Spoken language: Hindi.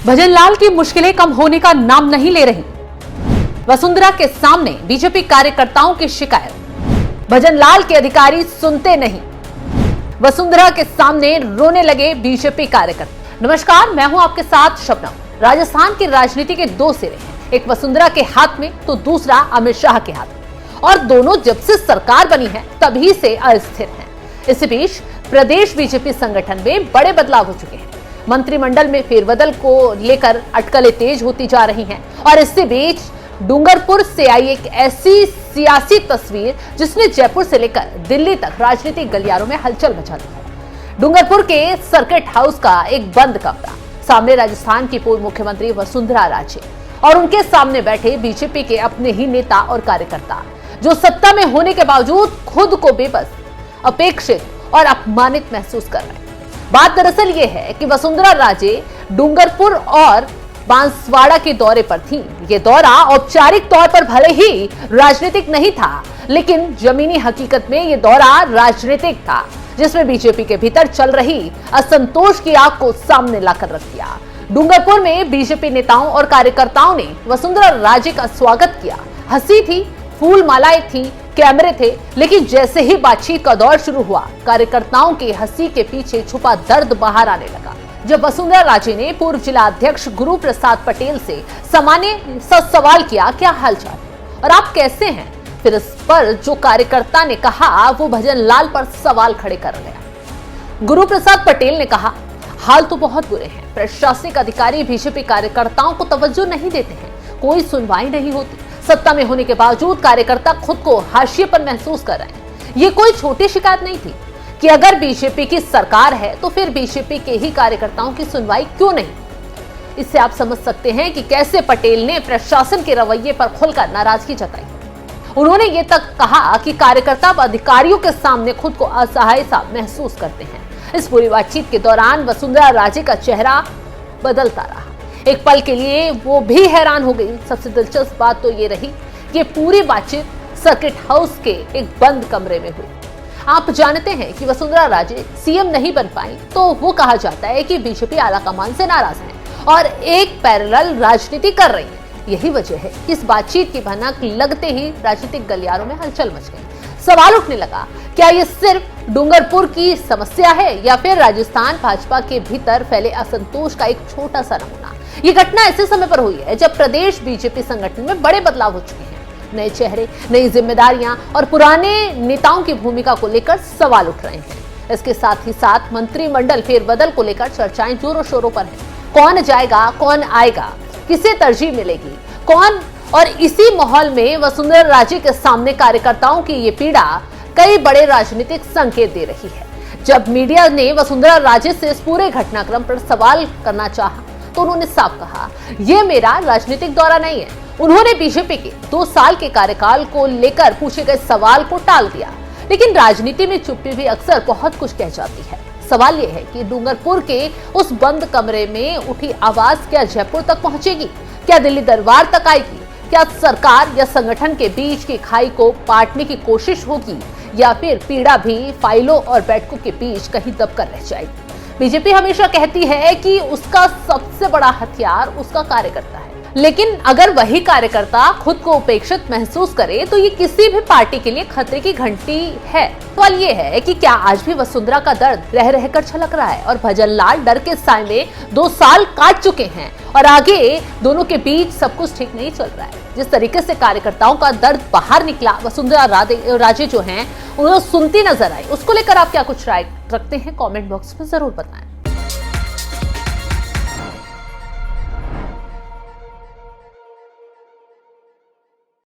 भजन लाल की मुश्किलें कम होने का नाम नहीं ले रही। वसुंधरा के सामने बीजेपी कार्यकर्ताओं की शिकायत। भजन लाल के अधिकारी सुनते नहीं। वसुंधरा के सामने रोने लगे बीजेपी कार्यकर्ता। नमस्कार, मैं हूं आपके साथ शबनम। राजस्थान की राजनीति के दो सिरे हैं, एक वसुंधरा के हाथ में तो दूसरा अमित शाह के हाथ में, और दोनों जब से सरकार बनी है तभी से अस्थिर हैं। इसी बीच प्रदेश बीजेपी संगठन में बड़े बदलाव हो चुके हैं। मंत्रिमंडल में फेरबदल को लेकर अटकलें तेज होती जा रही हैं, और इसी बीच डूंगरपुर से आई एक ऐसी सियासी तस्वीर जिसने जयपुर से लेकर दिल्ली तक राजनीतिक गलियारों में हलचल मचा दी है। डूंगरपुर के सर्किट हाउस का एक बंद कमरा, सामने राजस्थान की पूर्व मुख्यमंत्री वसुंधरा राजे और उनके सामने बैठे बीजेपी के अपने ही नेता और कार्यकर्ता, जो सत्ता में होने के बावजूद खुद को बेबस, अपेक्षित और अपमानित महसूस कर रहे हैं। बात दरअसल ये है कि वसुंधरा राजे डूंगरपुर और बांसवाड़ा के दौरे पर थीं। ये दौरा औपचारिक तौर पर भले ही राजनीतिक नहीं था, लेकिन जमीनी हकीकत में ये दौरा राजनीतिक था, जिसमें बीजेपी के भीतर चल रही असंतोष की आग को सामने लाकर रख दिया। डूंगरपुर में बीजेपी नेताओं और कार्यकर्ताओं ने वसुंधरा राजे का स्वागत किया। हंसी थी, फूल मालाएं थी, कैमरे थे, लेकिन जैसे ही बातचीत का दौर शुरू हुआ, कार्यकर्ताओं की हंसी के पीछे छुपा दर्द बाहर आने लगा। जब वसुंधरा राजे ने पूर्व जिला अध्यक्ष गुरु प्रसाद पटेल से सामान्य सवाल किया, क्या हालचाल और आप कैसे हैं, फिर इस पर जो कार्यकर्ता ने कहा वो भजन लाल पर सवाल खड़े कर गया। गुरु प्रसाद पटेल ने कहा, हाल तो बहुत बुरे हैं, प्रशासनिक अधिकारी बीजेपी कार्यकर्ताओं को तवज्जो नहीं देते हैं, कोई सुनवाई नहीं होती, सत्ता में होने के बावजूद कार्यकर्ता खुद को हाशिए पर महसूस कर रहे हैं। ये कोई छोटी शिकायत नहीं थी कि अगर बीजेपी की सरकार है तो फिर बीजेपी के ही कार्यकर्ताओं की सुनवाई क्यों नहीं। इससे आप समझ सकते हैं कि कैसे पटेल ने प्रशासन के रवैये पर खुलकर नाराजगी जताई। उन्होंने ये तक कहा कि कार्यकर्ता अब अधिकारियों के सामने खुद को असहाय सा महसूस करते हैं। इस पूरी बातचीत के दौरान वसुंधरा राजे का चेहरा बदलता रहा। एक पल के लिए वो भी हैरान हो गई। सबसे दिलचस्प बात तो ये रही कि पूरी बातचीत सर्किट हाउस के एक बंद कमरे में हुई। आप जानते हैं कि वसुंधरा राजे सीएम नहीं बन पाई तो वो कहा जाता है कि बीजेपी आलाकमान से नाराज है और एक पैरेलल राजनीति कर रही है। यही वजह है इस बातचीत की भनक लगते ही राजनीतिक गलियारों में हलचल मच गई। सवाल उठने लगा, क्या ये सिर्फ डूंगरपुर की समस्या है या फिर राजस्थान भाजपा के भीतर फैले असंतोष का एक छोटा सा नमूना। ये घटना ऐसे समय पर हुई है जब प्रदेश बीजेपी संगठन में बड़े बदलाव हो चुके हैं। नए चेहरे, नई जिम्मेदारियां और पुराने नेताओं की भूमिका को लेकर सवाल उठ रहे हैं। इसके साथ ही साथ मंत्रिमंडल फेरबदल को लेकर चर्चाएं जोरों शोरों पर हैं। कौन जाएगा, कौन आएगा, किसे तरजीह मिलेगी, कौन। और इसी माहौल में वसुंधरा राजे के सामने कार्यकर्ताओं की ये पीड़ा कई बड़े राजनीतिक संकेत दे रही है। जब मीडिया ने वसुंधरा राजे से इस पूरे घटनाक्रम पर सवाल करना चाहा तो उन्होंने साफ कहा, ये मेरा राजनीतिक दौरा नहीं है। उन्होंने बीजेपी के 2 साल के कार्यकाल को लेकर पूछे गए सवाल को टाल दिया। लेकिन राजनीति में चुप्पी भी अक्सर बहुत कुछ कह जाती है। सवाल यह है कि डूंगरपुर के उस बंद कमरे में उठी आवाज क्या जयपुर तक पहुंचेगी, क्या दिल्ली दरबार तक आएगी, क्या सरकार या संगठन के बीच की खाई को पाटने की कोशिश होगी, या फिर पीड़ा भी फाइलों और बैठकों के बीच कहीं दबकर रह जाएगी। बीजेपी हमेशा कहती है कि उसका सबसे बड़ा हथियार उसका कार्यकर्ता है, लेकिन अगर वही कार्यकर्ता खुद को उपेक्षित महसूस करे तो ये किसी भी पार्टी के लिए खतरे की घंटी है। सवाल ये है कि क्या आज भी वसुंधरा का दर्द रह रहकर छलक रहा है और भजन लाल डर के साए में 2 साल काट चुके हैं और आगे दोनों के बीच सब कुछ ठीक नहीं चल रहा है। जिस तरीके से कार्यकर्ताओं का दर्द बाहर निकला, वसुंधरा राजे जो हैं उन्हें सुनती नजर आई, उसको लेकर आप क्या कुछ राय रखते हैं, कमेंट बॉक्स में जरूर बताएं।